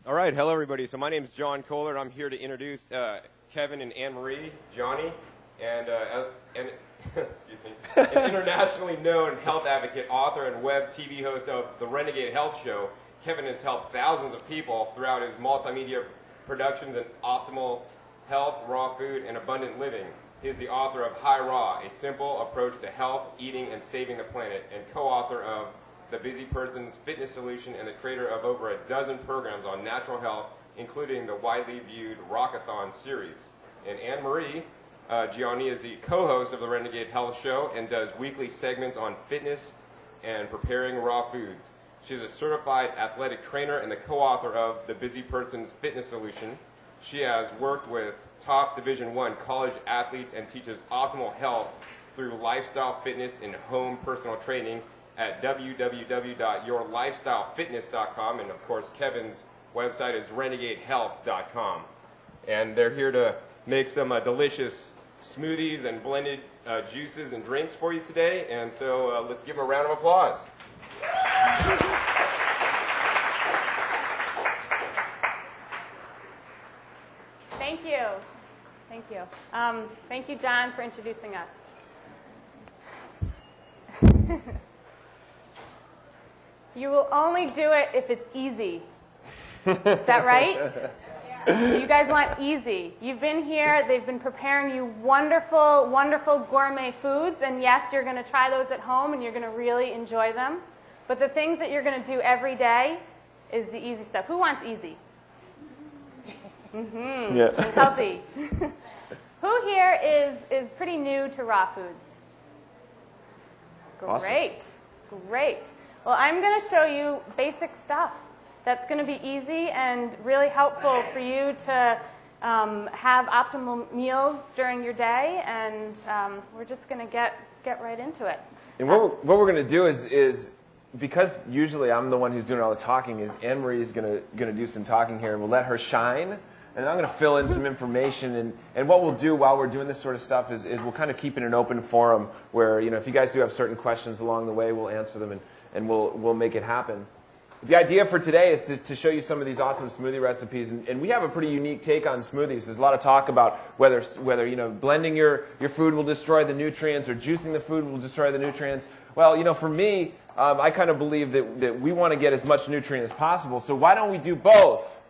All right, hello everybody. So my name is John Kohler. I'm here to introduce Kevin and Anne-Marie, Johnny, and excuse me, an internationally known health advocate, author, and web TV host of the Renegade Health Show. Kevin has helped thousands of people throughout his multimedia productions in optimal health, raw food, and abundant living. He is the author of High Raw, a simple approach to health, eating, and saving the planet, and co-author of The Busy Person's Fitness Solution, and the creator of over a dozen programs on natural health, including the widely viewed Rockathon series. And Anne-Marie Giannis is the co-host of the Renegade Health Show and does weekly segments on fitness and preparing raw foods. She is a certified athletic trainer and the co-author of The Busy Person's Fitness Solution. She has worked with top Division I college athletes and teaches optimal health through lifestyle fitness and home personal training at www.yourlifestylefitness.com, and of course Kevin's website is renegadehealth.com. And they're here to make some delicious smoothies and blended juices and drinks for you today, and so let's give them a round of applause. Thank you. Thank you. Thank you, John, for introducing us. You will only do it if it's easy. Is that right? You guys want easy. You've been here. They've been preparing you wonderful, wonderful gourmet foods. And yes, you're going to try those at home and you're going to really enjoy them. But the things that you're going to do every day is the easy stuff. Who wants easy? Mm-hmm. Yeah. And healthy. Who here is pretty new to raw foods? Great. Awesome. Great. Well, I'm going to show you basic stuff that's going to be easy and really helpful for you to have optimal meals during your day, and we're just going to get right into it. And what we're going to do is because usually I'm the one who's doing all the talking, is Anne-Marie is going to do some talking here, and we'll let her shine. And I'm going to fill in some information, and what we'll do while we're doing this sort of stuff is we'll kind of keep it an open forum where, you know, if you guys do have certain questions along the way, we'll answer them and we'll make it happen. The idea for today is to show you some of these awesome smoothie recipes, and we have a pretty unique take on smoothies. There's a lot of talk about whether you know, blending your food will destroy the nutrients or juicing the food will destroy the nutrients. Well, you know, for me, I kind of believe that we want to get as much nutrient as possible, so why don't we do both?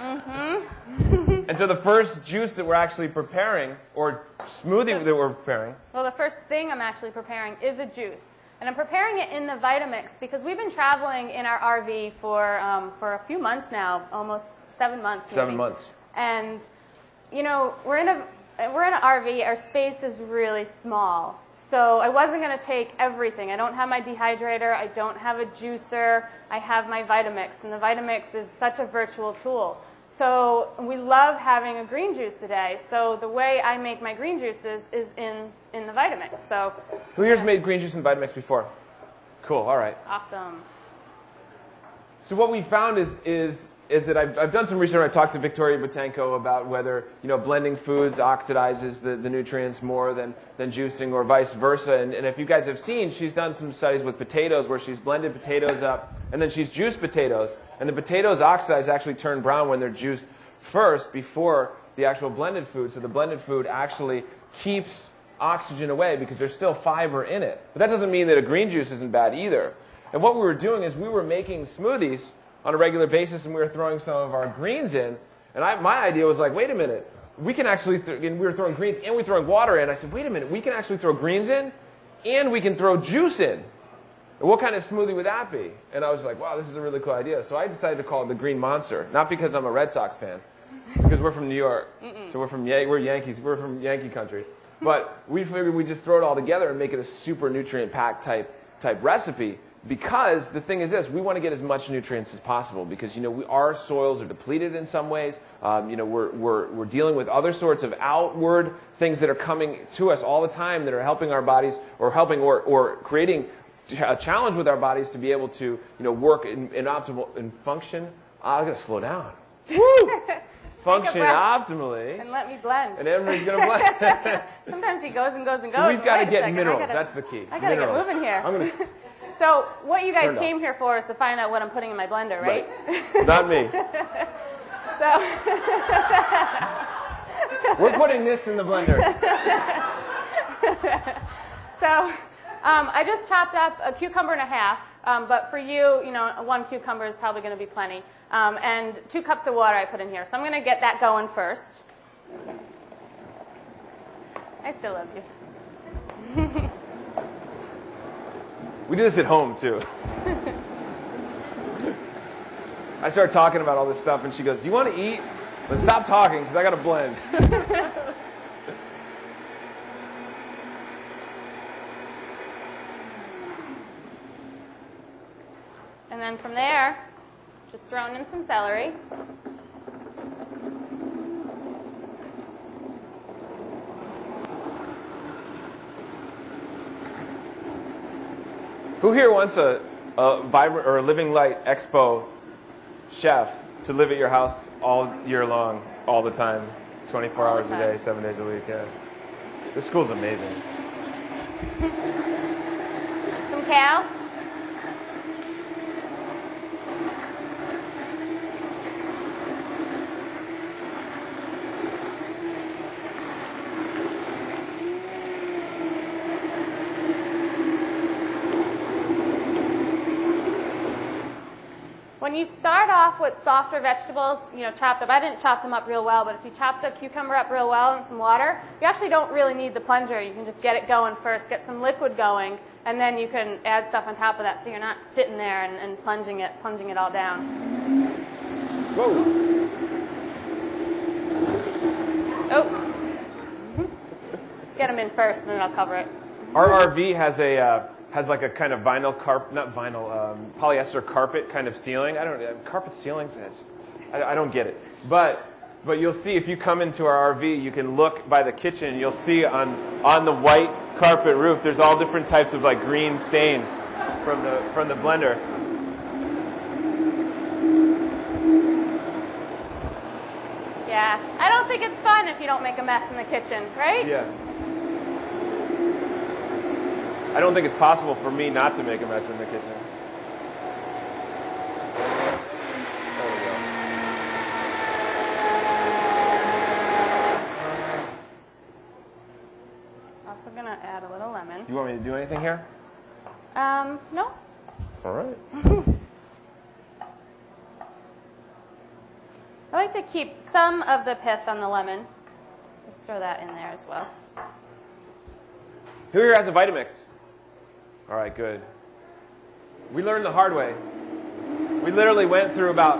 Mm-hmm. And so the first juice that we're actually preparing, or smoothie that we're preparing. Well, the first thing I'm actually preparing is a juice. And I'm preparing it in the Vitamix because we've been traveling in our RV for a few months now, almost 7 months. Maybe. 7 months. And, you know, we're in an RV. Our space is really small. So I wasn't going to take everything. I don't have my dehydrator. I don't have a juicer. I have my Vitamix. And the Vitamix is such a virtual tool. So we love having a green juice today. So the way I make my green juices is in the Vitamix. So who here's made green juice in Vitamix before? Cool. All right. Awesome. So what we found is that I've done some research. I talked to Victoria Botenko about whether, you know, blending foods oxidizes the nutrients more than juicing, or vice versa. And if you guys have seen, she's done some studies with potatoes where she's blended potatoes up and then she's juiced potatoes. And the potatoes oxidize actually turn brown when they're juiced first before the actual blended food. So the blended food actually keeps oxygen away because there's still fiber in it. But that doesn't mean that a green juice isn't bad either. And what we were doing is we were making smoothies on a regular basis, and we were throwing some of our greens in. And my idea was like, wait a minute, we can actually, and we were throwing greens and we were throwing water in. I said, wait a minute, we can actually throw greens in and we can throw juice in. And what kind of smoothie would that be? And I was like, wow, this is a really cool idea. So I decided to call it the Green Monster, not because I'm a Red Sox fan, because we're from New York. So we're Yankees, we're from Yankee country. But we figured we'd just throw it all together and make it a super nutrient-packed type recipe. Because the thing is this, we want to get as much nutrients as possible because, you know, our soils are depleted in some ways. You know, we're dealing with other sorts of outward things that are coming to us all the time that are helping our bodies or creating a challenge with our bodies to be able to, you know, work in optimal and function. I gotta slow down. Woo! Function optimally. And let me blend. And everybody's gonna blend. Sometimes he goes and goes and goes. So we've got to get minerals. That's the key. I gotta get moving here. So what you guys came here for is to find out what I'm putting in my blender, right? Not me. So We're putting this in the blender. So I just chopped up a cucumber and a half, but for you, one cucumber is probably going to be plenty. And 2 cups of water I put in here. So I'm going to get that going first. I still love you. We do this at home, too. I start talking about all this stuff, and she goes, do you want to eat? But stop talking, because I got to blend. And then from there, just throwing in some celery. Who here wants a vibrant or a Living Light Expo chef to live at your house all year long, all the time, 24 hours a day, 7 days a week? Yeah. This school's amazing. Some kale. When you start off with softer vegetables, chopped up, I didn't chop them up real well, but if you chop the cucumber up real well in some water, you actually don't really need the plunger. You can just get it going first, get some liquid going, and then you can add stuff on top of that so you're not sitting there and plunging it all down. Whoa. Oh. Let's get them in first, and then I'll cover it. Our RV has like a kind of polyester carpet kind of ceiling. Carpet ceilings, I don't get it. But you'll see if you come into our RV, you can look by the kitchen, and you'll see on the white carpet roof, there's all different types of like green stains from the blender. Yeah, I don't think it's fun if you don't make a mess in the kitchen, right? Yeah. I don't think it's possible for me not to make a mess in the kitchen. There we go. Also going to add a little lemon. You want me to do anything here? No. All right. I like to keep some of the pith on the lemon. Just throw that in there as well. Who here has a Vitamix? All right, good. We learned the hard way. We literally went through about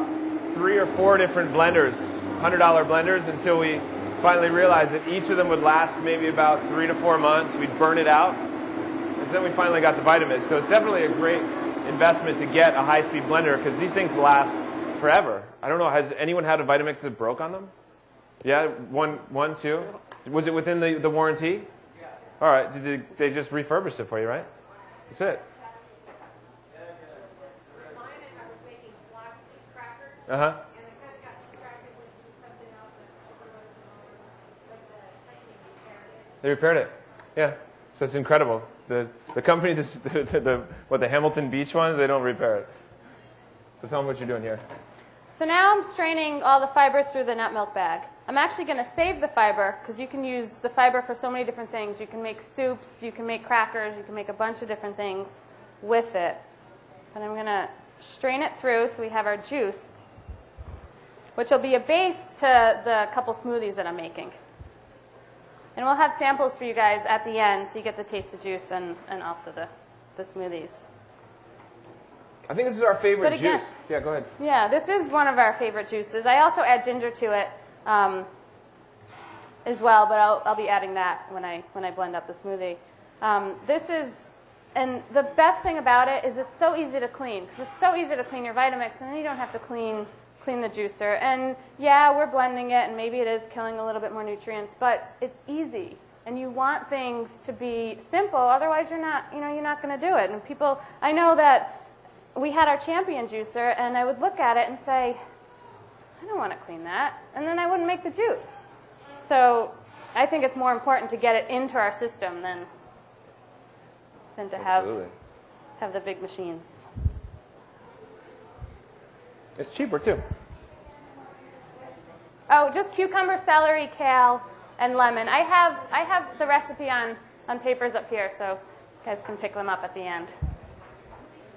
3 or 4 different blenders, $100 blenders, until we finally realized that each of them would last maybe about 3 to 4 months. We'd burn it out. And so then we finally got the Vitamix. So it's definitely a great investment to get a high-speed blender because these things last forever. I don't know, has anyone had a Vitamix that broke on them? Yeah, one, two? Was it within the warranty? Yeah. All right, they just refurbished it for you, right? That's it. Uh-huh. They repaired it. Yeah. So it's incredible. The company, the Hamilton Beach ones, they don't repair it. So tell them what you're doing here. So now I'm straining all the fiber through the nut milk bag. I'm actually going to save the fiber because you can use the fiber for so many different things. You can make soups, you can make crackers, you can make a bunch of different things with it. But I'm going to strain it through so we have our juice, which will be a base to the couple smoothies that I'm making. And we'll have samples for you guys at the end so you get to taste the juice and also the smoothies. I think this is our favorite juice. Yeah, go ahead. Yeah, this is one of our favorite juices. I also add ginger to it as well, but I'll be adding that when I blend up the smoothie. And the best thing about it is it's so easy to clean, because it's so easy to clean your Vitamix, and then you don't have to clean the juicer. And yeah, we're blending it, and maybe it is killing a little bit more nutrients, but it's easy. And you want things to be simple, otherwise you're not going to do it. And people, I know that we had our Champion juicer, and I would look at it and say, I don't want to clean that, and then I wouldn't make the juice. So I think it's more important to get it into our system than to have. Absolutely. have the big machines. It's cheaper too. Oh, just cucumber, celery, kale, and lemon. I have the recipe on papers up here, so you guys can pick them up at the end.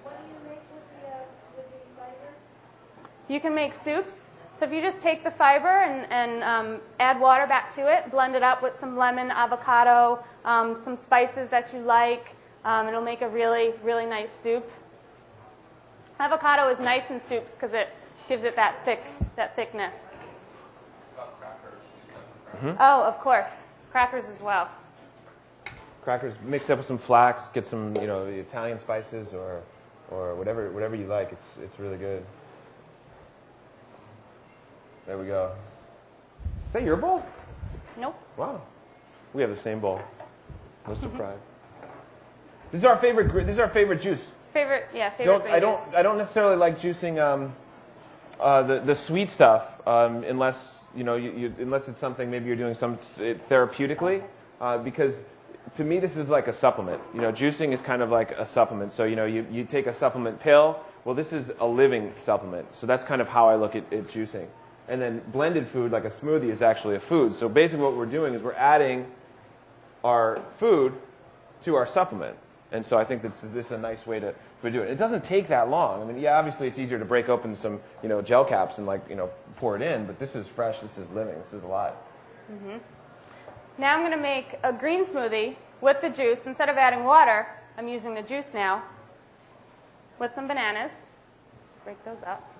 What do you make with the fiber? You can make soups. So if you just take the fiber and add water back to it, blend it up with some lemon, avocado, some spices that you like, it'll make a really, really nice soup. Avocado is nice in soups because it gives it that thickness. Mm-hmm. Oh, of course. Crackers as well. Crackers mixed up with some flax, get some, the Italian spices or whatever you like. It's really good. There we go. Is that your bowl? Nope. Wow. We have the same bowl. No surprise. This is our favorite juice. Favorite green juice. I don't necessarily like juicing the sweet stuff unless unless it's something maybe you're doing some therapeutically because to me this is like a supplement. Juicing is kind of like a supplement. So you take a supplement pill. Well, this is a living supplement. So that's kind of how I look at juicing. And then blended food like a smoothie is actually a food. So basically what we're doing is we're adding our food to our supplement. And so I think this is a nice way to do it. It doesn't take that long. I mean, yeah, obviously it's easier to break open some, gel caps and pour it in, but this is fresh, this is living, this is alive. Mm-hmm. Now I'm going to make a green smoothie with the juice. Instead of adding water, I'm using the juice now with some bananas. Break those up.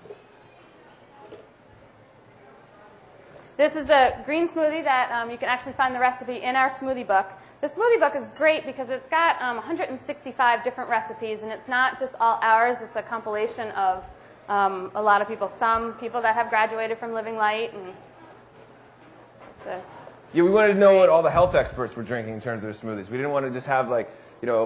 This is the green smoothie that you can actually find the recipe in our smoothie book. The smoothie book is great because it's got 165 different recipes, and it's not just all ours. It's a compilation of a lot of people. Some people that have graduated from Living Light. Yeah, we wanted to know what all the health experts were drinking in terms of their smoothies. We didn't want to just have a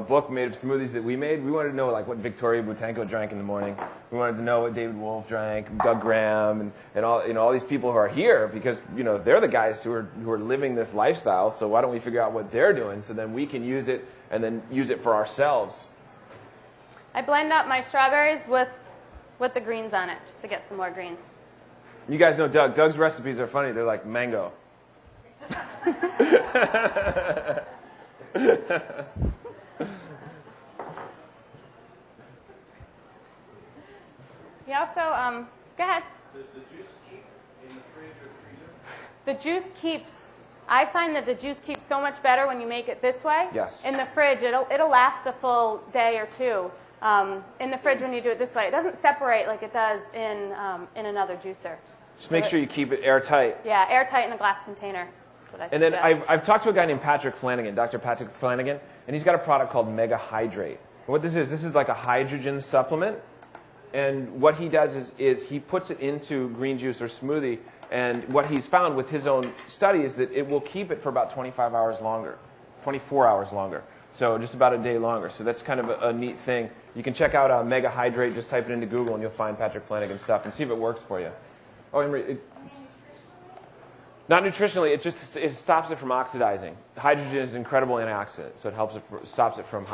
book made of smoothies that we made. We wanted to know what Victoria Butanko drank in the morning. We wanted to know what David Wolf drank, Doug Graham, and all these people who are here because they're the guys who are living this lifestyle. So why don't we figure out what they're doing so then we can use it and then use it for ourselves. I blend up my strawberries with the greens on it just to get some more greens. You guys know Doug. Doug's recipes are funny. They're like mango. He also, go ahead. Does the juice keep in the fridge or the freezer? The juice keeps, I find that the juice keeps so much better when you make it this way. Yes. In the fridge, it'll last a full day or two. In the fridge when you do it this way. It doesn't separate like it does in another juicer. Just make sure you keep it airtight. Yeah, airtight in a glass container. That's what I and suggest. then I've talked to a guy named Patrick Flanagan, Dr. Patrick Flanagan, and he's got a product called Mega Hydrate. And what this is like a hydrogen supplement. And what he does is he puts it into green juice or smoothie, and what he's found with his own study is that it will keep it for about 25 hours longer, 24 hours longer. So just about a day longer. So that's kind of a neat thing. You can check out Mega Hydrate, just type it into Google, and you'll find Patrick Flanagan stuff, and see if it works for you. Oh, Emery, not nutritionally, it stops it from oxidizing. Hydrogen is an incredible antioxidant, so it stops it from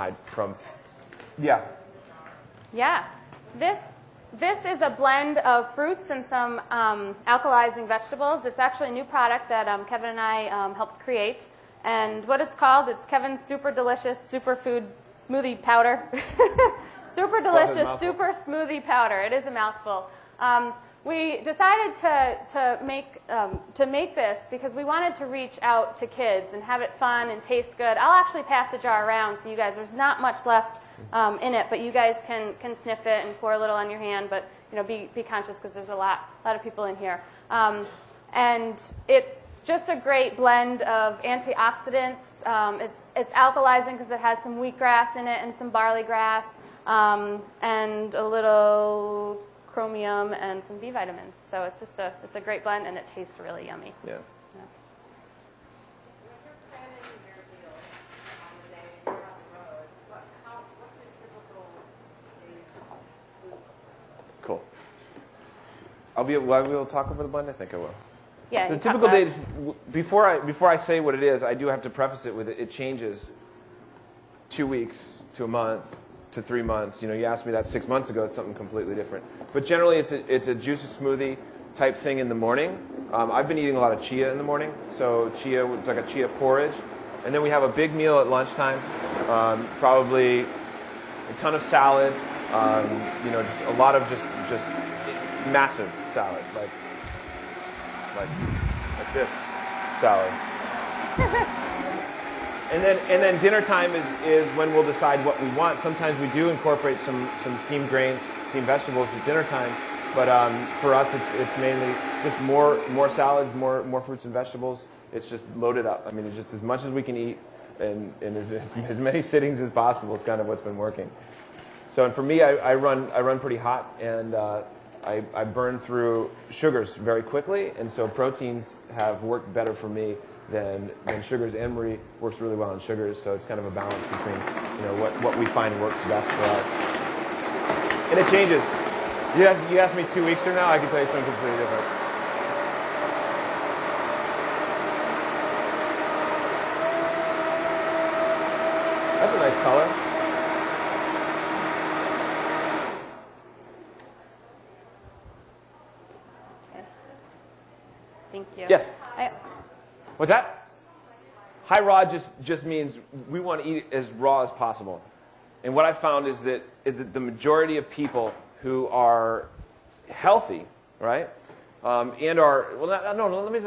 yeah. Yeah. This is a blend of fruits and some alkalizing vegetables. It's actually a new product that Kevin and I helped create. And what it's called, it's Kevin's Super Delicious Superfood Smoothie Powder. Super Delicious Super Smoothie Powder. It is a mouthful. We decided to make this because we wanted to reach out to kids and have it fun and taste good. I'll actually pass a jar around so you guys, there's not much left in it, but you guys can sniff it and pour a little on your hand, but be conscious because there's a lot of people in here. And it's just a great blend of antioxidants. It's alkalizing because it has some wheatgrass in it and some barley grass and a little chromium and some B vitamins. So it's a great blend and it tastes really yummy. Yeah. Cool. I'll be able to talk over the blend? I think I will. Yeah. The typical day, before I say what it is, I do have to preface it with it changes 2 weeks to a month to 3 months. You asked me that 6 months ago, it's something completely different. But generally, it's a juice smoothie type thing in the morning. I've been eating a lot of chia in the morning, so chia, it's like a chia porridge. And then we have a big meal at lunchtime, probably a ton of salad, just a lot of just massive salad, like this salad. And then dinner time is when we'll decide what we want. Sometimes we do incorporate some steamed grains, steamed vegetables at dinner time. But for us, it's mainly just more salads, more fruits and vegetables. It's just loaded up. I mean, it's just as much as we can eat and as many sittings as possible is kind of what's been working. So, and for me, I run pretty hot, and I burn through sugars very quickly, and so proteins have worked better for me than sugars. Anne-Marie works really well on sugars, so it's kind of a balance between what we find works best for us. And it changes. You asked me 2 weeks from now, I can tell you something completely different. That's a nice color. Okay. Thank you. Yes. What's that? High raw just means we want to eat it as raw as possible. And what I found is that the majority of people who are healthy, right, and are, well, no, let me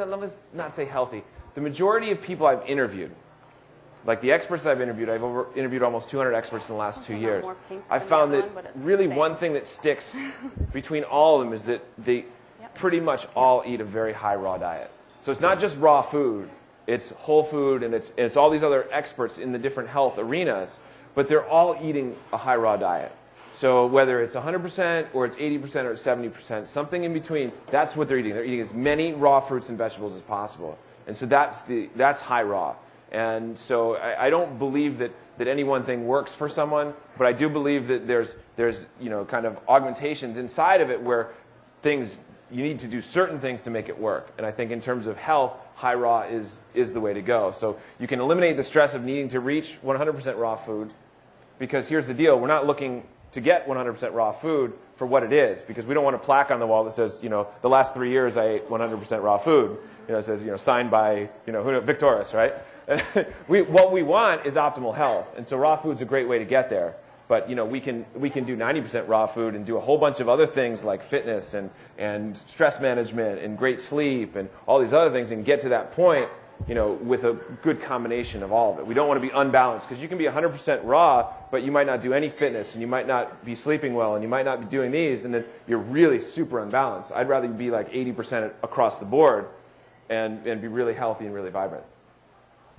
not say healthy. The majority of people I've interviewed, like the experts I've interviewed, interviewed almost 200 experts in the last 2 years. I found that really one thing that sticks between all of them is that they pretty much all eat a very high raw diet. So it's not just raw food, it's whole food, and it's all these other experts in the different health arenas, but they're all eating a high raw diet. So whether it's 100% or it's 80% or it's 70%, something in between, that's what they're eating. They're eating as many raw fruits and vegetables as possible. And so that's high raw. And so I don't believe that any one thing works for someone, but I do believe that there's kind of augmentations inside of it where you need to do certain things to make it work. And I think in terms of health, high raw is the way to go. So you can eliminate the stress of needing to reach 100% raw food, because here's the deal. We're not looking to get 100% raw food for what it is, because we don't want a plaque on the wall that says, the last 3 years I ate 100% raw food. It says, signed by, Victorious, right? What we want is optimal health. And so raw food's a great way to get there. But, we can do 90% raw food and do a whole bunch of other things like fitness and stress management and great sleep and all these other things and get to that point, with a good combination of all of it. We don't want to be unbalanced, because you can be 100% raw, but you might not do any fitness, and you might not be sleeping well, and you might not be doing these, and then you're really super unbalanced. I'd rather be like 80% across the board and be really healthy and really vibrant.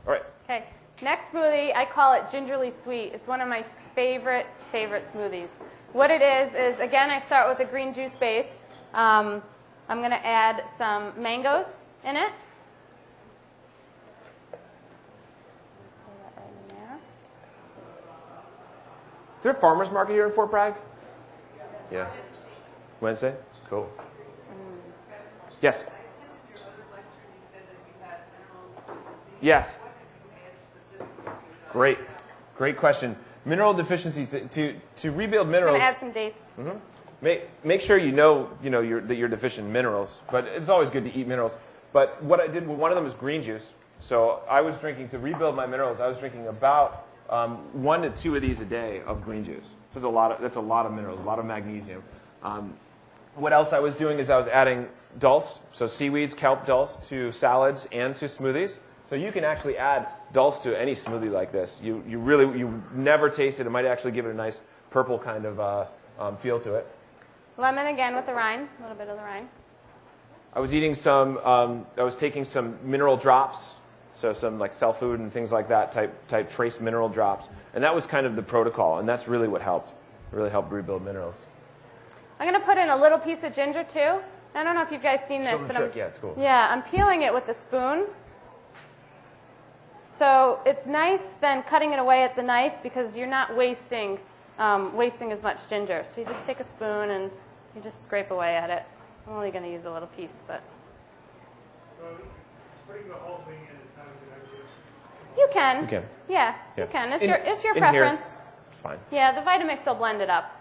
All right. Okay. Next smoothie, I call it gingerly sweet. It's one of my favorite smoothies. What it is again, I start with a green juice base. I'm going to add some mangoes in it. Is there a farmer's market here in Fort Bragg? Yeah. Wednesday? Cool. Yes? Yes. Great question. Mineral deficiencies, to rebuild minerals. I'm going to add some dates. Mm-hmm. Make sure that you're deficient in minerals, but it's always good to eat minerals. But what I did, one of them is green juice. So I was drinking, to rebuild my minerals, I was drinking about 1 to 2 of these a day of green juice. So that's a lot of minerals, a lot of magnesium. What else I was doing is I was adding dulse, so seaweeds, kelp dulse, to salads and to smoothies. So you can actually add dulse to any smoothie like this. You never taste it. It might actually give it a nice purple kind of feel to it. Lemon again with the rind, a little bit of the rind. I was eating I was taking some mineral drops, so some like cell food and things like that, type trace mineral drops. And that was kind of the protocol, and that's really what helped. It really helped rebuild minerals. I'm going to put in a little piece of ginger too. I don't know if you've guys seen this, but yeah, it's cool. Yeah, I'm peeling it with a spoon. So it's nice then cutting it away at the knife, because you're not wasting as much ginger. So you just take a spoon and you just scrape away at it. I'm only going to use a little piece, but. So putting the whole thing in is not a good idea. You can. You can. Yeah, you can. It's your preference. fine. Yeah, the Vitamix will blend it up.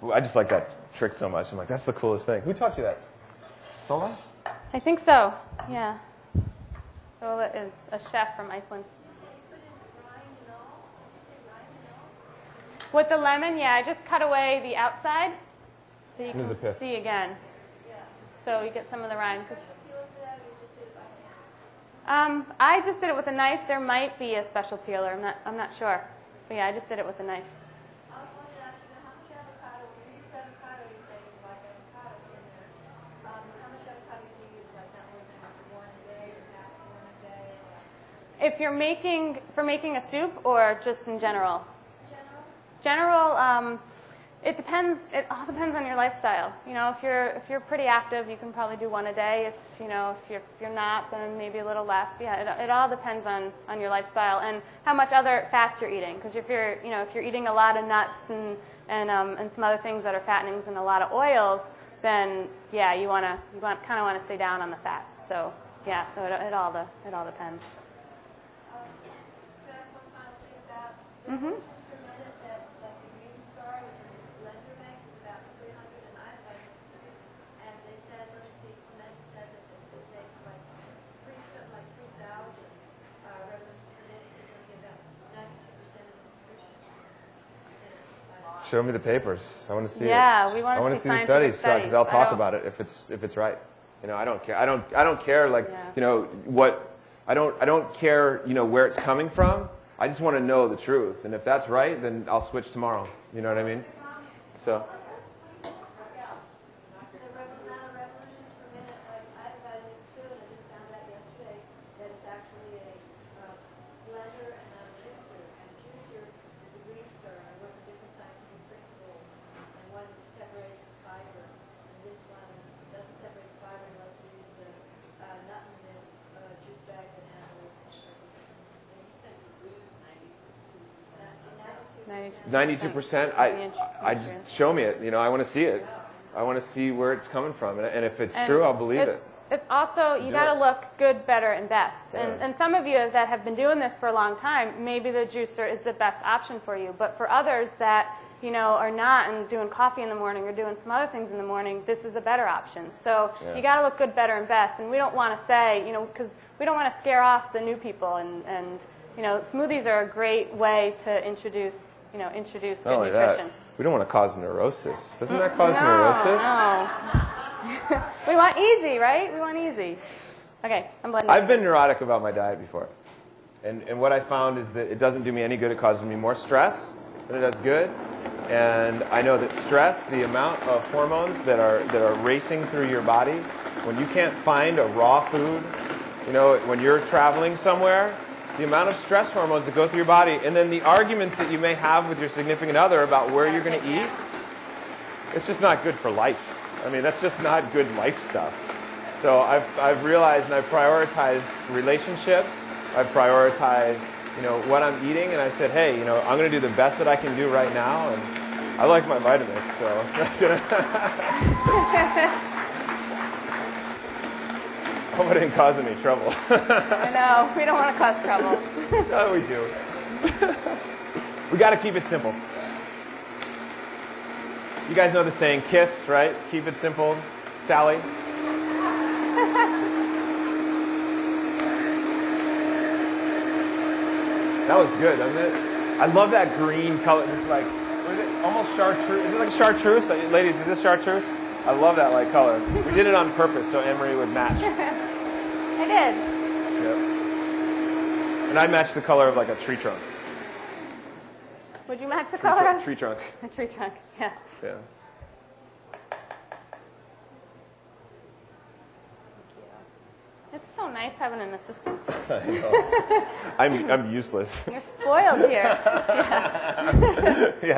Ooh, I just like that trick so much. I'm like, that's the coolest thing. Who taught you that? Sola? I think so, yeah. Sola is a chef from Iceland. With the lemon, yeah, I just cut away the outside so you can see again. So you get some of the rind. I just did it with a knife. There might be a special peeler. I'm not sure. But yeah, I just did it with a knife. I was wanting to ask you, how much avocado, when you use avocado, you say you like avocado in there. How much avocado do you use, like not more than one a day or half one a day? If you're making a soup or just in general? General? General, it depends. It all depends on your lifestyle. You know, if you're pretty active, you can probably do one a day. If you're not, then maybe a little less. Yeah, it all depends on your lifestyle and how much other fats you're eating. Because if you're eating a lot of nuts and some other things that are fattenings and a lot of oils, then yeah, you kind of want to stay down on the fats. So yeah, so it all depends. Can I ask one final thing about Mm-hmm. just per minute that like the green star, which is the blender makes, is about 300, and I mixed it, and they said, let me see, Clement said that it makes like something like 3,000 revolutions per minute, so it's going to get about 92% of the nutrition in it. Show me the papers. I want to see it. Yeah, we want to see the scientific studies, because I'll talk about it if it's right. You know, I don't care. I don't care like you know what. I don't care where it's coming from. I just want to know the truth, and if that's right, then I'll switch tomorrow. You know what I mean? So. The amount of revolutions per minute, like I have about it too, and I just found out yesterday that it's actually a blender and not a juicer. And a juicer is the green star. I work with different scientific principles, and one separates the fiber, and this one doesn't separate the fiber unless you use the nut and milk juice bag banana milk. 92%. I just show me it. You know, I want to see it. I want to see where it's coming from, and if it's true, I'll believe it. It's also you got to look good, better, and best. And some of you that have been doing this for a long time, maybe the juicer is the best option for you. But for others that are not and doing coffee in the morning or doing some other things in the morning, this is a better option. So you got to look good, better, and best. And we don't want to say, because we don't want to scare off the new people. And smoothies are a great way to introduce good nutrition. That. We don't want to cause neurosis. Doesn't that cause neurosis? No. We want easy, right? We want easy. Okay, I'm blending. I've been neurotic about my diet before. And what I found is that it doesn't do me any good. It causes me more stress than it does good. And I know that stress, the amount of hormones that are racing through your body, when you can't find a raw food, when you're traveling somewhere, the amount of stress hormones that go through your body, and then the arguments that you may have with your significant other about where you're going to eat, it's just not good for life. I mean, that's just not good life stuff. So I've realized, and I've prioritized relationships. I've prioritized, what I'm eating, and I said, hey, I'm going to do the best that I can do right now, and I like my vitamins, so that's gonna. Hope I didn't cause any trouble. I know. We don't want to cause trouble. No, we do. We got to keep it simple. You guys know the saying, KISS, right? Keep it simple. Sally? That was good, doesn't it? I love that green color. It's like, what is it? Almost chartreuse. Is it like chartreuse? Ladies, is this chartreuse? I love that light color. We did it on purpose so Emery would match. I did. Yep. And I matched the color of like a tree trunk. Would you match the color? Tree trunk. A tree trunk, yeah. Yeah. It's so nice having an assistant. I know. I'm useless. You're spoiled here. Yeah. Yes. I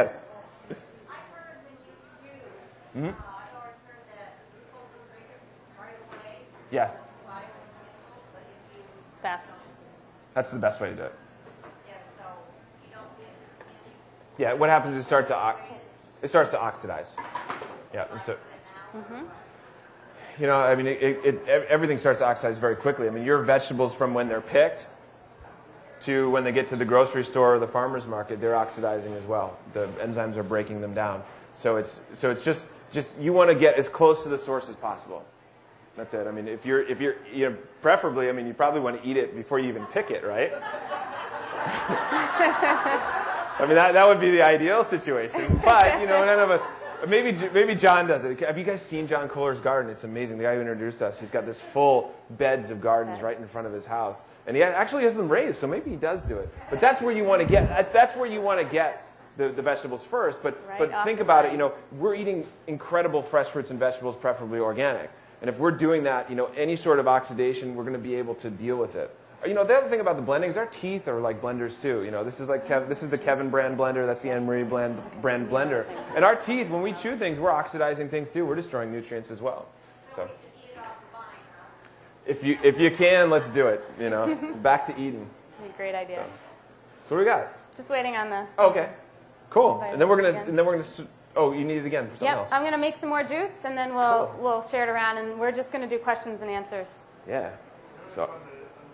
heard when you chew, I always heard that you're supposed to drink it right away. Yes. But if you, Best. That's the best way to do it. yeah, so you don't get any. Yeah. What happens is it starts to oxidize. Yeah. And so. I mean, everything starts to oxidize very quickly. I mean, your vegetables from when they're picked to when they get to the grocery store or the farmer's market, they're oxidizing as well. The enzymes are breaking them down. So it's just you want to get as close to the source as possible. That's it. I mean, if you're preferably, I mean, you probably want to eat it before you even pick it, right? I mean, that would be the ideal situation. But none of us. Maybe John does it. Have you guys seen John Kohler's garden? It's amazing. The guy who introduced us, he's got this full beds of gardens right in front of his house, and he actually has them raised. So maybe he does do it. But that's where you want to get. That's where you want to get the vegetables first. But think about it. We're eating incredible fresh fruits and vegetables, preferably organic. And if we're doing that, any sort of oxidation, we're going to be able to deal with it. The other thing about the blending is our teeth are like blenders too. This is this is the Kevin brand blender. That's the Anne-Marie brand blender. And our teeth, when we chew things, we're oxidizing things too. We're destroying nutrients as well. So, if you can, let's do it. Back to eating. Great idea. So what do we got? Just waiting on the. Oh, okay. Cool. And then we're gonna. Oh, you need it again for something else. I'm gonna make some more juice, and then we'll share it around, and we're just gonna do questions and answers. Yeah. So.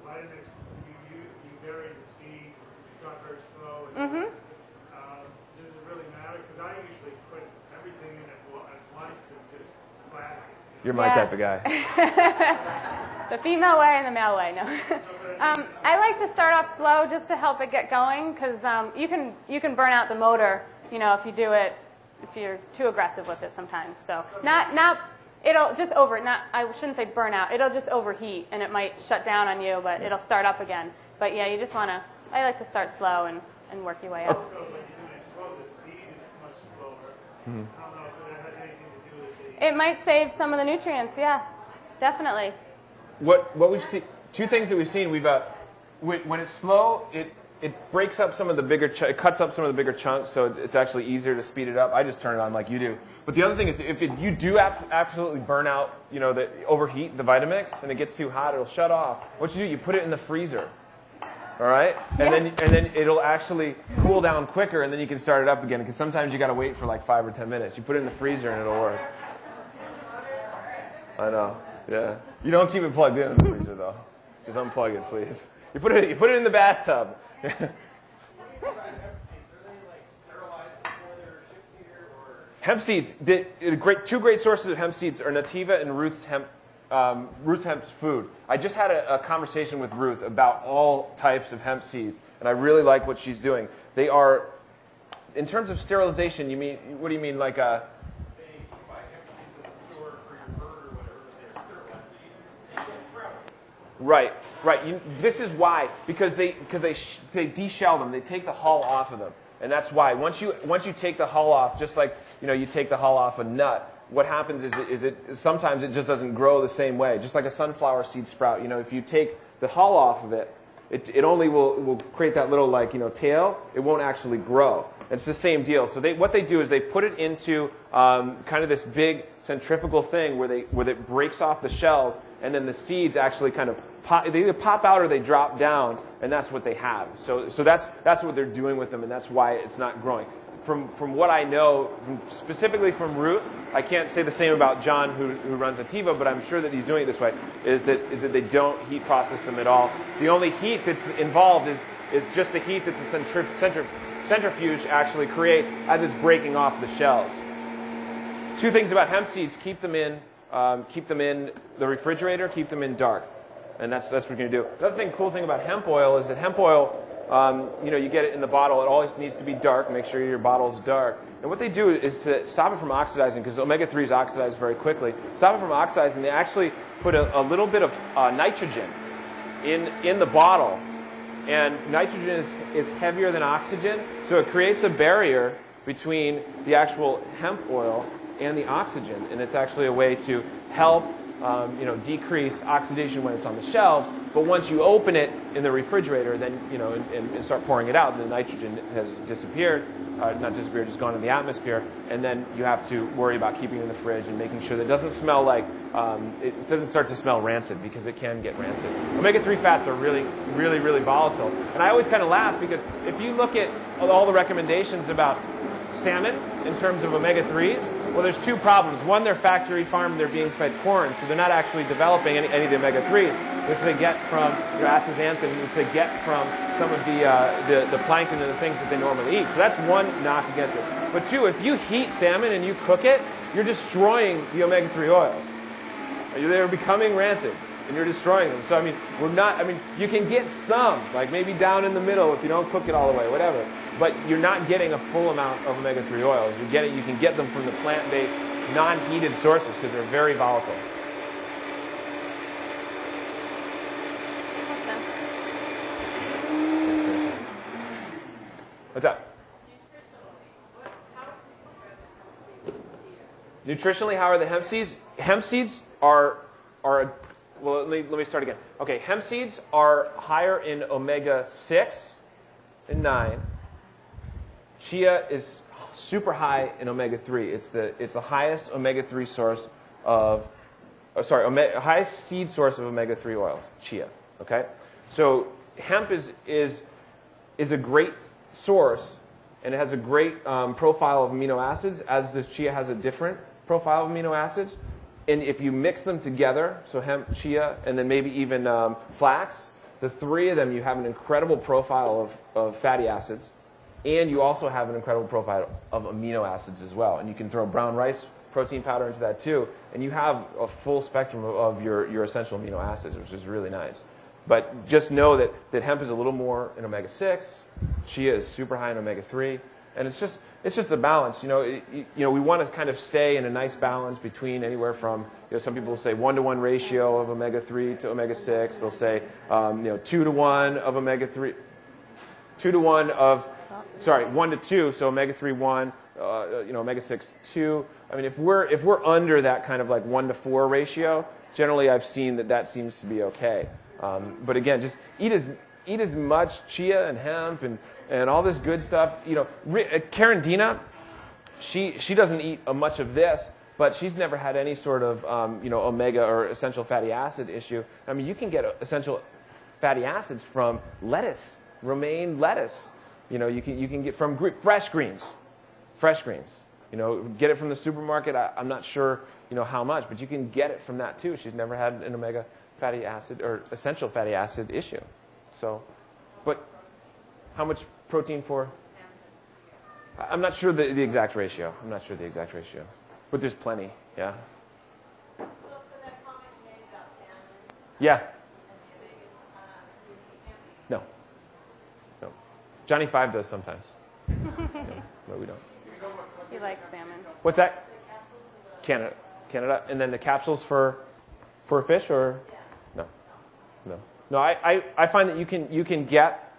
Vitamix, you vary the speed. It's not very slow. Mm-hmm. Does it really matter? Because I usually put everything in at once and just blast it. You're my type of guy. The female way and the male way, no. I like to start off slow just to help it get going, because you can burn out the motor, if you're too aggressive with it sometimes. So it'll just I shouldn't say burn out. It'll just overheat, and it might shut down on you, but it'll start up again. But yeah, you just want to. I like to start slow and work your way up. So when you're doing it slow, the speed is much slower. Mm-hmm. I don't know if that has anything to do with It might save some of the nutrients. Yeah, definitely. What we've seen, two things that we've seen. When it's slow, it breaks up some of the bigger, it cuts up some of the bigger chunks, so it's actually easier to speed it up. I just turn it on like you do. But the other thing is, if you do absolutely burn out, overheat the Vitamix, and it gets too hot, it'll shut off. What you do, you put it in the freezer, all right, and then it'll actually cool down quicker, and then you can start it up again. Because sometimes you got to wait for like 5 or 10 minutes. You put it in the freezer, and it'll work. I know, yeah. You don't keep it plugged in the freezer though. Just unplug it, please. You put it in the bathtub. Hemp seeds. Two great sources of hemp seeds are Nativa and Ruth's Hemp's food. I just had a conversation with Ruth about all types of hemp seeds, and I really like what she's doing. They are, in terms of sterilization. What do you mean, like a? Right. This is why, because they deshell them. They take the hull off of them, and that's why. Once you take the hull off, just like you take the hull off a nut, what happens is sometimes it just doesn't grow the same way. Just like a sunflower seed sprout. If you take the hull off of it, it only will create that little tail. It won't actually grow. It's the same deal. So what they do is they put it into kind of this big centrifugal thing where it breaks off the shells, and then the seeds actually kind of they either pop out or they drop down, and that's what they have. So that's what they're doing with them, and that's why it's not growing. From what I know, specifically from Ruth, I can't say the same about John who runs Nativa, but I'm sure that he's doing it this way. Is that they don't heat process them at all. The only heat that's involved is just the heat that the centrifuge actually creates as it's breaking off the shells. Two things about hemp seeds: keep them in the refrigerator, keep them in dark, and that's what you're going to do. Another cool thing about hemp oil is that hemp oil, you get it in the bottle. It always needs to be dark. Make sure your bottle's dark. And what they do is to stop it from oxidizing, because omega-3s oxidize very quickly. Stop it from oxidizing. They actually put a little bit of nitrogen in the bottle. And nitrogen is heavier than oxygen, so it creates a barrier between the actual hemp oil and the oxygen. And it's actually a way to help decrease oxidation when it's on the shelves. But once you open it in the refrigerator, then and start pouring it out, the nitrogen has disappeared, not disappeared, just gone in the atmosphere. And then you have to worry about keeping it in the fridge and making sure that it doesn't smell like it doesn't start to smell rancid, because it can get rancid. Omega-3 fats are really, really, really volatile. And I always kind of laugh, because if you look at all the recommendations about salmon in terms of omega-3s, well, there's two problems. One, they're factory farmed, they're being fed corn, so they're not actually developing any of the omega-3s, which they get from astaxanthin, which they get from some of the plankton and the things that they normally eat. So that's one knock against it. But two, if you heat salmon and you cook it, you're destroying the omega-3 oils. They're becoming rancid, and you're destroying them. So I mean, you can get some, like maybe down in the middle if you don't cook it all the way, whatever. But you're not getting a full amount of omega-3 oils. You can get them from the plant-based, non-heated sources because they're very volatile. What's up? Nutritionally, how are the hemp seeds? Hemp seeds are well, let me start again. Okay, hemp seeds are higher in omega-6 and 9. Chia is super high in omega-3. It's the highest omega-3 source of, highest seed source of omega-3 oils, chia. Okay, so hemp is a great source, and it has a great profile of amino acids, as does chia has a different profile of amino acids. And if you mix them together, so hemp, chia, and then maybe even flax, the three of them, you have an incredible profile of fatty acids, and you also have an incredible profile of amino acids as well. And you can throw brown rice protein powder into that too, and you have a full spectrum of your essential amino acids, which is really nice. But just know that hemp is a little more in omega-6, chia is super high in omega-3, and it's just a balance. We want to kind of stay in a nice balance between anywhere from, some people will say 1-to-1 ratio of omega-3 to omega-6. They'll say 2-to-1 of omega-3, 2-to-1 of, 1-to-2. So omega-3 1, omega-6 2. I mean, if we're under that kind of like 1-to-4 ratio, generally I've seen that seems to be okay. But again, just eat as much chia and hemp and all this good stuff. Karen Dina, she doesn't eat much of this, but she's never had any sort of omega or essential fatty acid issue. I mean, you can get essential fatty acids from lettuce, romaine lettuce. You can get from fresh greens. Get it from the supermarket. I'm not sure how much, but you can get it from that too. She's never had an omega fatty acid or essential fatty acid issue. So, but how much protein for? I'm not sure the exact ratio. But there's plenty, yeah. Well, so that comment you made about salmon. Yeah. And the biggest, salmon. No. Johnny 5 does sometimes. No, we don't. He likes salmon. What's that? Canada. And then the capsules for fish, or? No, I find that you can get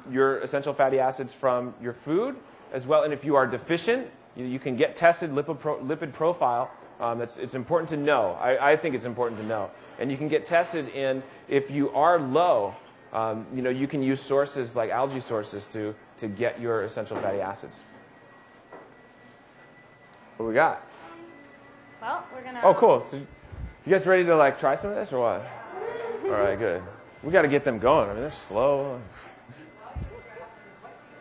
your essential fatty acids from your food as well, and if you are deficient, you can get tested lipid profile. It's important to know. I think it's important to know, and you can get tested. And if you are low, you can use sources like algae sources to get your essential fatty acids. What we got? Well, we're gonna. Oh, cool. So, you guys ready to try some of this or what? All right, good. We got to get them going. I mean, they're slow.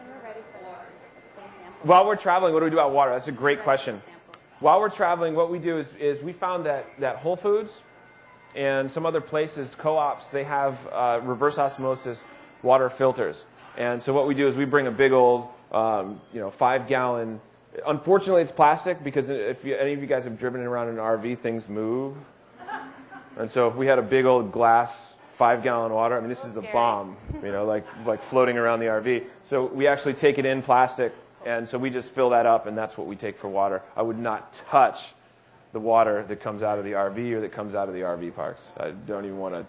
We're ready for some samples. While we're traveling, what do we do about water? That's a great question. While we're traveling, what we do is we found that Whole Foods and some other places, co-ops, they have reverse osmosis water filters. And so what we do is we bring a big old, 5-gallon. Unfortunately, it's plastic because if any of you guys have driven around in an RV, things move. And so if we had a big old glass 5-gallon water, I mean, this is a bomb, like floating around the RV. So we actually take it in plastic, and so we just fill that up, and that's what we take for water. I would not touch the water that comes out of the RV or that comes out of the RV parks. I don't even want to.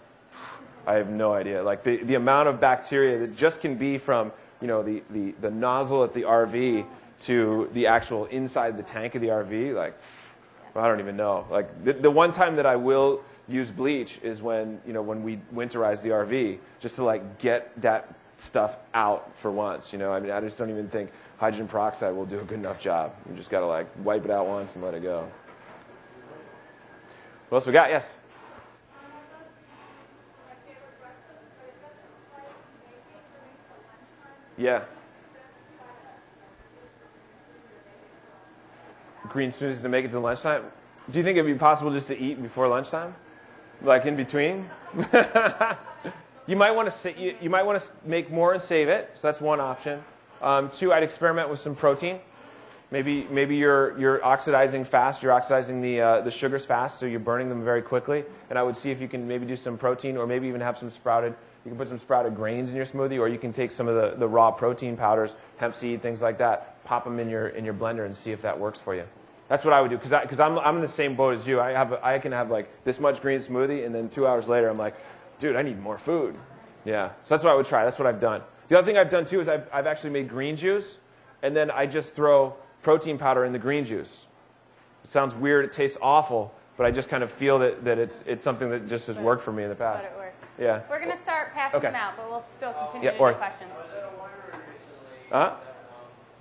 I have no idea. Like the amount of bacteria that just can be from the nozzle at the RV to the actual inside the tank of the RV. I don't even know. The one time that I will use bleach is when we winterize the RV, just to get that stuff out for once. I just don't even think hydrogen peroxide will do a good enough job. You just got to wipe it out once and let it go. What else we got? Yes. Yeah. Green smoothies to make it to lunchtime. Do you think it'd be possible just to eat before lunchtime? In between? You might want to make more and save it. So that's one option. 2, I'd experiment with some protein. Maybe you're oxidizing fast. You're oxidizing the sugars fast, so you're burning them very quickly. And I would see if you can maybe do some protein, or maybe even have some sprouted. You can put some sprouted grains in your smoothie, or you can take some of the raw protein powders, hemp seed, things like that. Pop them in your blender and see if that works for you. That's what I would do, because I'm in the same boat as you. I can have like this much green smoothie, and then 2 hours later I'm like, dude, I need more food. Yeah, so that's what I would try. That's what I've done. The other thing I've done too is I've actually made green juice, and then I just throw protein powder in the green juice. It sounds weird. It tastes awful, but I just kind of feel that it's something that just has worked for me in the past. But it works. Yeah. We're going to start passing Okay. them out, but we'll still continue to or- do questions. I was at a winery recently. Uh-huh.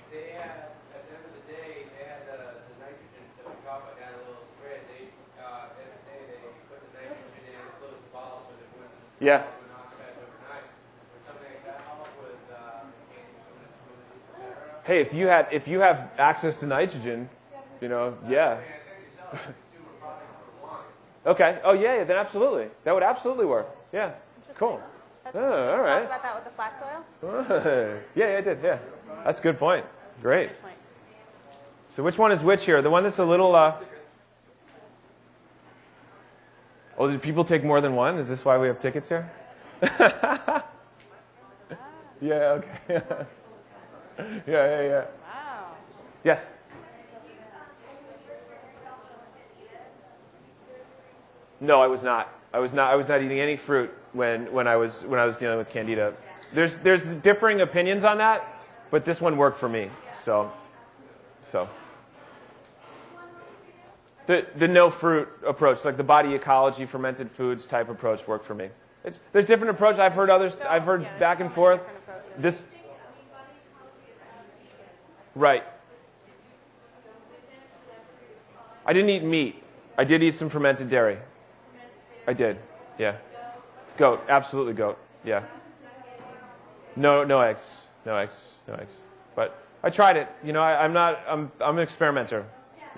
They had, at the end of the day, they had the nitrogen that we talked about, had a little spread. They, at the end of the day, they put the nitrogen in and closed the bottle so that it wouldn't oxidize overnight. Would something like that help with making some of the smoothies, et cetera? Hey, if you have access to nitrogen, yeah. Okay. Oh yeah, then absolutely. That would absolutely work. Yeah. Cool. Let's all right. talk about that with the flax oil. Yeah, I did. Yeah. That's a good point. Great. Good point. So which one is which here? The one that's a little. Oh, did people take more than one? Is this why we have tickets here? Yeah. Okay. Yeah. Wow. Yes. No, I was not. I was not eating any fruit when I was dealing with candida. There's differing opinions on that, but this one worked for me. So. The no fruit approach, like the body ecology, fermented foods type approach, worked for me. There's different approaches. I've heard others. I've heard back and forth. This. Right. I didn't eat meat. I did eat some fermented dairy. I did. Yeah. Goat. Absolutely goat. Yeah. No eggs. No eggs. But I tried it. I'm an experimenter.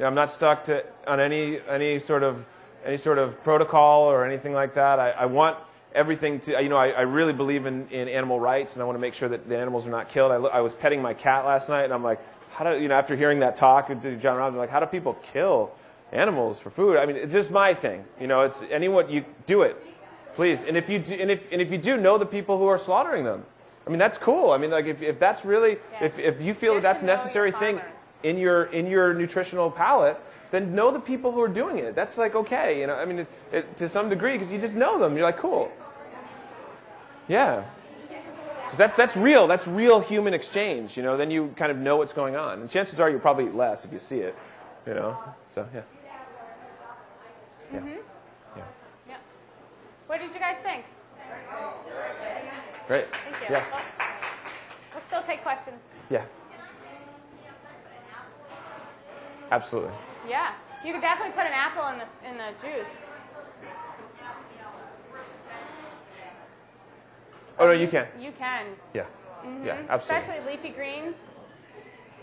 I'm not stuck on any sort of protocol or anything like that. I want everything to. I really believe in animal rights, and I want to make sure that the animals are not killed. I was petting my cat last night, and I'm like, how do after hearing that talk to John Robbins, I'm like, how do people kill animals for food? I mean, it's just my thing. It's anyone you do it, please. And if you do know the people who are slaughtering them, I mean, that's cool. I mean, like if that's really if you feel that that's a necessary thing in your nutritional palate, then know the people who are doing it. That's like okay. I mean, to some degree, because you just know them. You're like, cool. Yeah. 'Cause that's real. That's real human exchange. Then you kind of know what's going on. And chances are you'll probably eat less if you see it. So yeah. Yeah. What did you guys think? Great. Thank you. Yes. We'll still take questions. Yes. Absolutely. Yeah. You could definitely put an apple in the juice. Oh no, you can. You can. Yeah. Yeah. Absolutely. Especially leafy greens.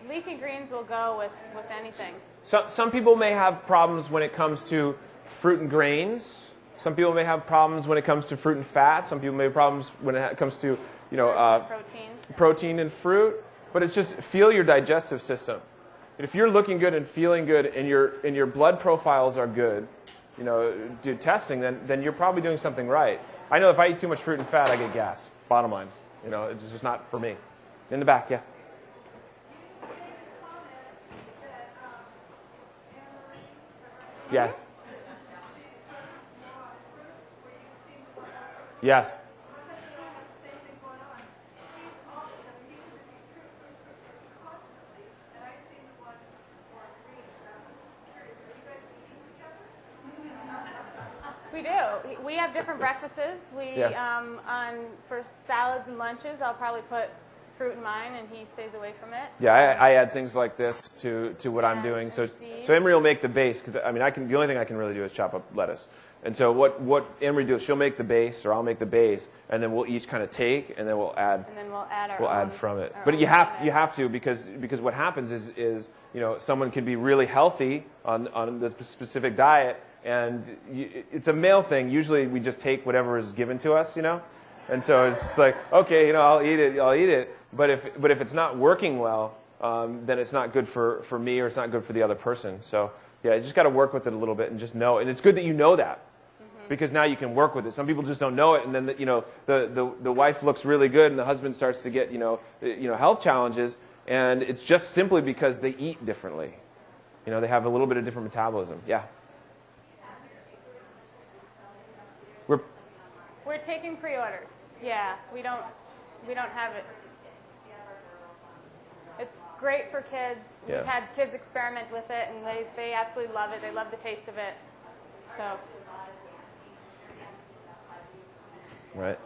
Leafy greens will go with anything. Some people may have problems when it comes to fruit and grains. Some people may have problems when it comes to fruit and fat. Some people may have problems when it comes to Proteins. protein and fruit. But it's just feel your digestive system. If you're looking good and feeling good, and your blood profiles are good, do testing, then you're probably doing something right. I know if I eat too much fruit and fat, I get gas. Bottom line, it's just not for me. In the back, yeah. Yes. Yes. We do. We have different breakfasts. For salads and lunches, I'll probably put fruit in mine, and he stays away from it. Yeah, I add things like this to what I'm doing. So Emery will make the base, because I mean the only thing I can really do is chop up lettuce. And so what Emery does, she'll make the base, or I'll make the base, and then we'll each kind of take, and then we'll add. And then we'll add our We'll own, add from it. our But own you have salad. to because what happens is someone can be really healthy on the specific diet, and it's a male thing. Usually we just take whatever is given to us, And so it's just like, okay, I'll eat it. But if it's not working well, then it's not good for me, or it's not good for the other person. So yeah, you just got to work with it a little bit and just know. And it's good that you know that, because now you can work with it. Some people just don't know it, and then the wife looks really good, and the husband starts to get health challenges, and it's just simply because they eat differently. They have a little bit of different metabolism. Yeah. We're taking pre-orders. Yeah, we don't have it. It's great for kids. Yeah. We've had kids experiment with it, and they absolutely love it. They love the taste of it. So. Right.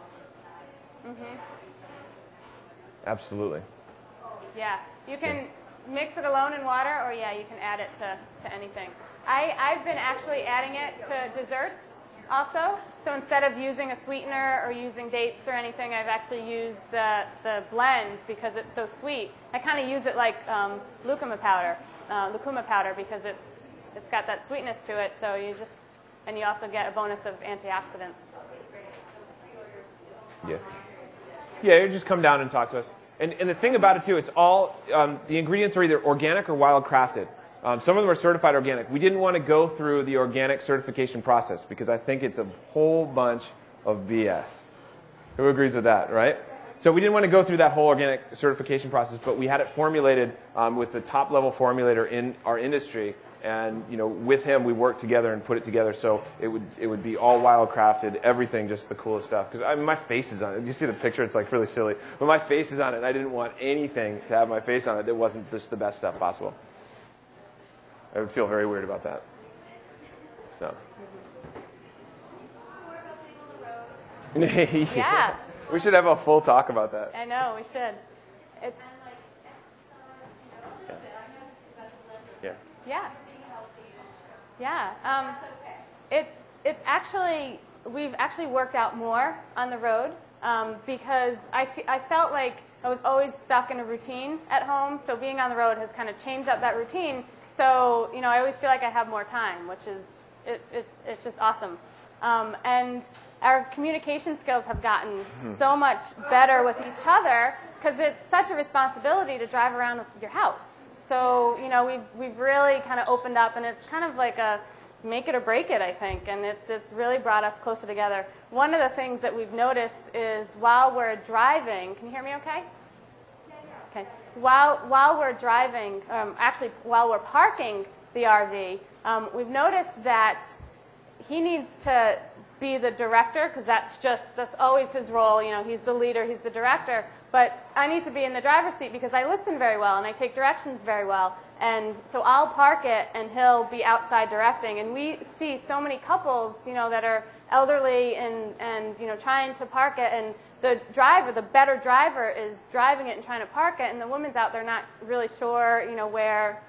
Absolutely. Yeah, you can mix it alone in water, or you can add it to anything. I've been actually adding it to desserts also. So instead of using a sweetener or using dates or anything, I've actually used the blend because it's so sweet. I kind of use it like lucuma powder because it's got that sweetness to it. So you also get a bonus of antioxidants. Yeah. Yeah, you just come down and talk to us. And the thing about it too, it's all the ingredients are either organic or wild crafted. Some of them are certified organic. We didn't want to go through the organic certification process because I think it's a whole bunch of BS. Who agrees with that, right? So we didn't want to go through that whole organic certification process, but we had it formulated with the top level formulator in our industry, and with him we worked together and put it together so it would be all wild crafted, everything, just the coolest stuff. Because my face is on it. You see the picture? It's like really silly, but my face is on it. And I didn't want anything to have my face on it that wasn't just the best stuff possible. I would feel very weird about that. So. Yeah. We should have a full talk about that. I know, we should. It's yeah. Yeah. Yeah. It's actually, we've actually worked out more on the road because I felt like I was always stuck in a routine at home. So being on the road has kind of changed up that routine. So I always feel like I have more time, which is it's just awesome. And our communication skills have gotten so much better with each other because it's such a responsibility to drive around your house. So we've really kind of opened up, and it's kind of like a make it or break it, I think, and it's really brought us closer together. One of the things that we've noticed is while we're driving, can you hear me okay? Okay. While we're driving, actually while we're parking the RV, we've noticed that he needs to be the director because that's always his role. He's the leader, he's the director. But I need to be in the driver's seat because I listen very well and I take directions very well. And so I'll park it and he'll be outside directing. And we see so many couples, that are elderly and trying to park it, and the better driver is driving it and trying to park it, and the woman's out there not really sure, where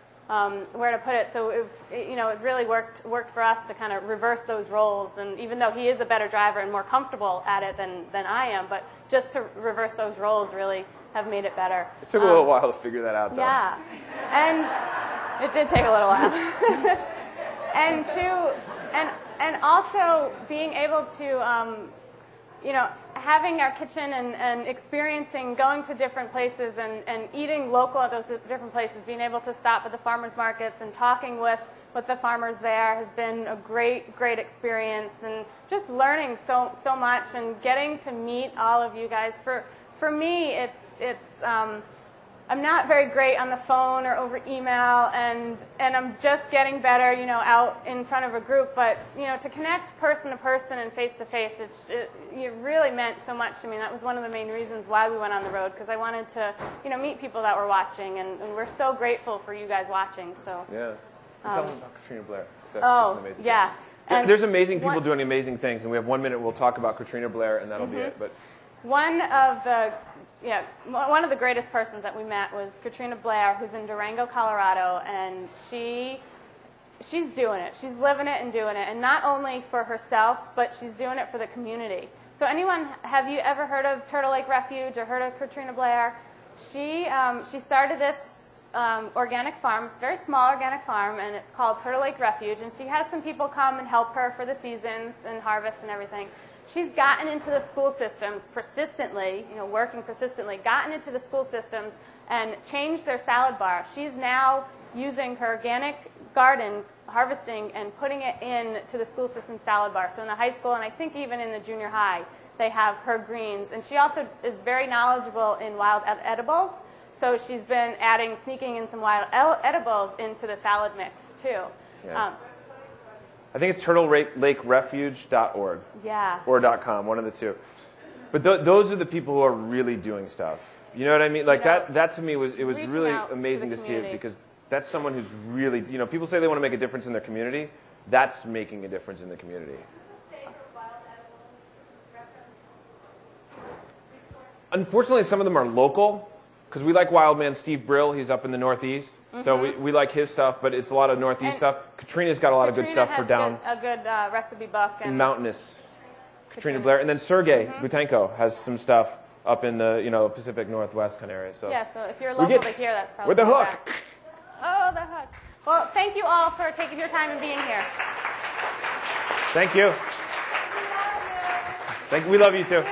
to put it. So it really worked for us to kind of reverse those roles. And even though he is a better driver and more comfortable at it than I am, but just to reverse those roles really have made it better. It took a little while to figure that out, though. Yeah, and it did take a little while. and also being able to having our kitchen and experiencing going to different places and eating local at those different places, being able to stop at the farmers markets and talking with the farmers there has been a great experience, and just learning so much and getting to meet all of you guys. For me, it's I'm not very great on the phone or over email, and I'm just getting better, out in front of a group. But to connect person to person and face to face, it really meant so much to me. And that was one of the main reasons why we went on the road, because I wanted to, meet people that were watching, and we're so grateful for you guys watching. So yeah, tell them about Katrina Blair. That's just an amazing yeah. Thing. There's amazing people doing amazing things, and we have 1 minute. We'll talk about Katrina Blair, and that'll be it. But one of the greatest persons that we met was Katrina Blair, who's in Durango, Colorado, and she's doing it. She's living it and doing it, and not only for herself, but she's doing it for the community. So have you ever heard of Turtle Lake Refuge or heard of Katrina Blair? She started this organic farm. It's a very small organic farm, and it's called Turtle Lake Refuge, and she has some people come and help her for the seasons and harvest and everything. She's gotten into the school systems persistently, working persistently, gotten into the school systems and changed their salad bar. She's now using her organic garden, harvesting and putting it into the school system salad bar. So in the high school, and I think even in the junior high, they have her greens. And she also is very knowledgeable in wild edibles. So she's been sneaking in some wild edibles into the salad mix, too. Yeah. I think it's turtlelakerefuge.org. Yeah. Or .com, one of the two. But those are the people who are really doing stuff. You know what I mean? Like that to me was really amazing to see it, because that's someone who's really, people say they want to make a difference in their community. That's making a difference in the community. Unfortunately, some of them are local, because we like Wild Man Steve Brill. He's up in the Northeast. Mm-hmm. So we like his stuff, but it's a lot of Northeast stuff. Katrina's got a lot of good stuff for down. A good recipe book. And mountainous. Katrina Blair. And then Sergey Butenko has some stuff up in the Pacific Northwest kind of area. So yeah, so if you're local to here, that's probably the hook. Best. Oh, the hook. Well, thank you all for taking your time and being here. Thank you. We love you too.